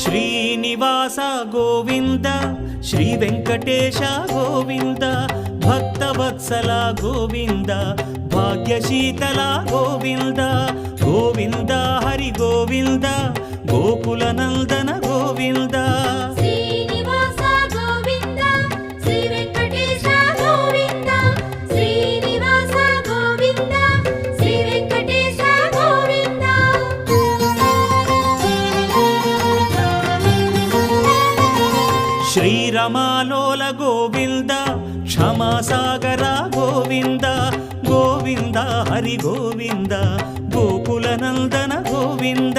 Srinivasa Govinda Shri Venkatesha Govinda Bhaktavatsala Govinda భాగ్యశీతల Govinda Govinda Hari Govinda Gokula Nandana Govinda Srinivasa Govinda Shri Venkatesha Govinda Srinivasa Govinda Shri Venkatesha Govinda శ్రీరమాలోల Govinda క్షమాసాగర Govinda Govinda Hari Govinda Gokula Nandana Govinda